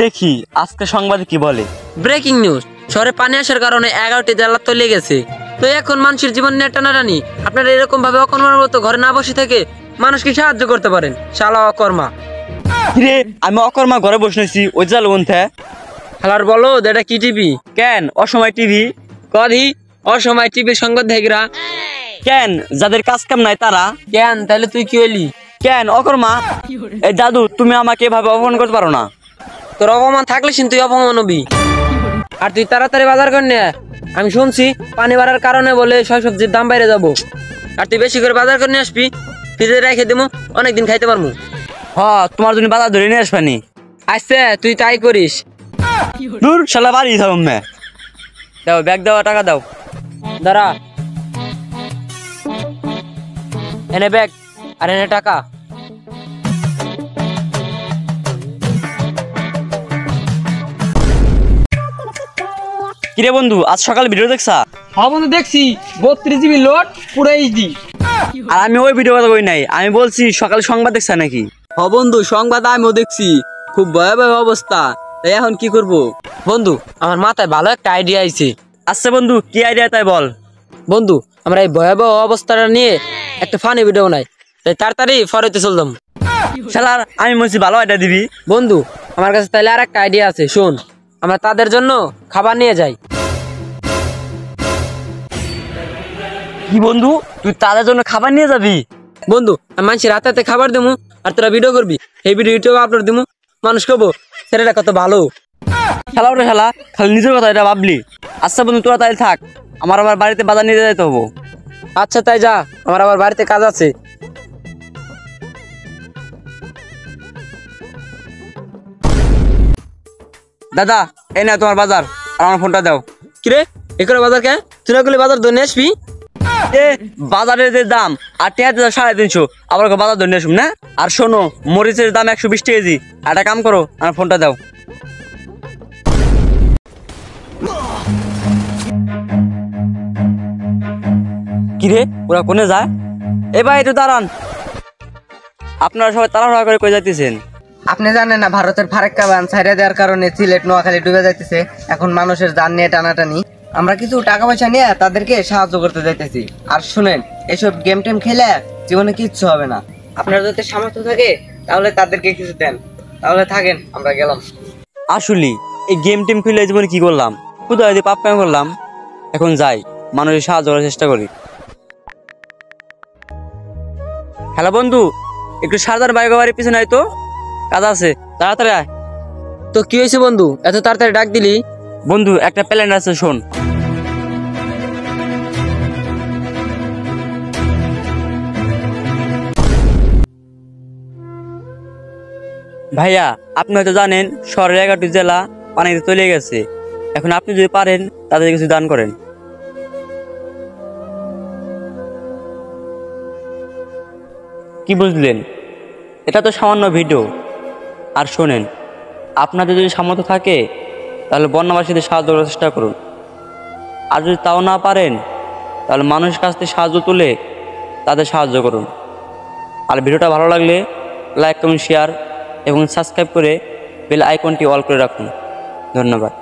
দেখি আজকে সংবাদে কি বলে। ব্রেকিং নিউজ, শহরে পানি আসার কারণে 11টি জেলা তলিয়ে গেছে। তো এখন মানুষের জীবন নিয়ে টানাটানি, আপনারা এরকম ভাবে অকর্মার মতো ঘরে না বসে থেকে মানুষকে সাহায্য করতে পারেন। শালা অকর্মা। কিরে আমি অকর্মা ঘরে বসেছি ওই জাল বন্ধে। হালার বলো এটা কি টিভি? কেন অসময় টিভি? কদি অসময় টিভির সংবাদ দেখরা। কেন যাদের কাজ কাম নাই তারা? কেন তাহলে তুই কি হইলি? কেন অকর্মা? এই দাদু তুমি আমাকে এভাবে অপমান করতে পারো না। তোর অপমান থাকলে তুই অপমান হবি। আর তুই তাড়াতাড়ি বাজার কর নে। আমি শুনছি পানি বাড়ার কারণে বলে সব সবজির দাম বাইরে যাবো। আর তুই বেশি করে বাজার করে নিয়ে আসবি, ফ্রিজে রেখে দেবো, অনেকদিন খাইতে পারবো। তোমার জন্য বাজার ধরে নিয়ে আসবানি। আচ্ছা তুই তাই করিস। দূর শালা বাড়ি থামে। দাও ব্যাগ দাও, টাকা দাও। দাঁড়া, এনে ব্যাগ আর এনে টাকা। কিরে বন্ধু আজ সকালে ভিডিও দেখছা? হ্যাঁ বন্ধু দেখছি, 32 জিবি লোড পুরো এইচডি। আর আমি ওই ভিডিও কথা কই নাই, আমি বলছি সকালে সংবাদ দেখছা নাকি? হ্যাঁ বন্ধু সংবাদ আমিও দেখছি, খুব ভয়াবহ অবস্থা। তাই এখন কি করব? বন্ধু আমার মাথায় ভালো একটা আইডিয়া আইছে। আচ্ছা বন্ধু কি আইডিয়া তাই বল। বন্ধু আমরা এই ভয়াবহ অবস্থাটা নিয়ে একটা ফানি ভিডিও বানাই, তাই তাড়াতাড়ি ফরাইতে চললাম। শালার আমি বলছি ভালো আইডিয়া দিবি। বন্ধু আমার কাছে তাহলে আর একটা আইডিয়া আছে, শোন। আমরা তাদের জন্য খাবার নিয়ে যাই। কি বন্ধু তুই তাদের জন্য খাবার নিয়ে যাবি? বন্ধু আমি মানুষের হাতে হাতে খাবার দেবো, আর তোরা ভিডিও করবি, এই ভিডিও ইউটিউবে আপলোড দেবো। মানুষ কব ছেলেটা কত ভালো। খেলা ওটা খেলা, খালি নিজের কথা এটা ভাবলি। আচ্ছা বন্ধু তোরা তাই থাক, আমার আবার বাড়িতে বাজার নিয়ে যেতে হবো। আচ্ছা তাই যা, আমার আবার বাড়িতে কাজ আছে। দাদা এই না তোমার বাজার, আর আমার ফোনটা দাও। কিরে এখানে বাজার কে? তুই না করলে বাজার ধরে আসবি? বাজারের যে দাম আর 3,350, আবার বাজার ধরে আসুন না। আর শোনো মরিচের দাম 120 কেজি। একটা কাম করো আমার ফোনটা দাও। কিরে ওরা কোনে যায়? এ ভাই একটু দাঁড়ান, আপনারা সবাই তাড়াহুড়া করে কই যাইতেছেন? আপনি জানেন না ভারতের ফারাক্কা বাঁধ ছাইড়া দেওয়ার কারণে সিলেট নোয়াখালী ডুবে যাইতেছে। এখন মানুষের জান নিয়ে টানাটানি, আমরা কিছু টাকা পয়সা নিয়ে তাদেরকে সাহায্য করতে যাইতেছি। আর শুনেন এসব গেম টেম খেলে জীবনে কিচ্ছু হবে না। আপনার যদি সামর্থ্য থাকে তাহলে তাদেরকে কিছু দেন, তাহলে থাকেন, আমরা গেলাম। আসলে এই গেম টেম খেলে জীবনে কি করলাম, কোথাও যদি পাপ কাম করলাম। এখন যাই মানুষের সাহায্য করার চেষ্টা করি। হ্যালো বন্ধু, একটু সারদার বাইক বাড়ির পিছনে আয় তো, কাজ আছে, তাড়াতাড়ি আয়। তো কি হয়েছে বন্ধু, এত তাড়াতাড়ি ডাক দিলি? বন্ধু একটা প্ল্যান আছে, শোন। ভাইয়া আপনি হয়তো জানেন শহরের 11টি জেলা পানিতে তলিয়ে গেছে। এখন আপনি যদি পারেন তাদের কিছু দান করেন। কি বুঝলেন? এটা তো সামান্য ভিডিও। আর শোনেন, আপনাদের যদি সামর্থ্য থাকে তাহলে বন্যাবাসীদের সাহায্য করার চেষ্টা করুন। আর যদি তাও না পারেন তাহলে মানুষের কাছ থেকে সাহায্য তুলে তাদের সাহায্য করুন। আর ভিডিওটা ভালো লাগলে লাইক কমেন্ট শেয়ার এবং সাবস্ক্রাইব করে বেল আইকনটি অল করে রাখুন। ধন্যবাদ।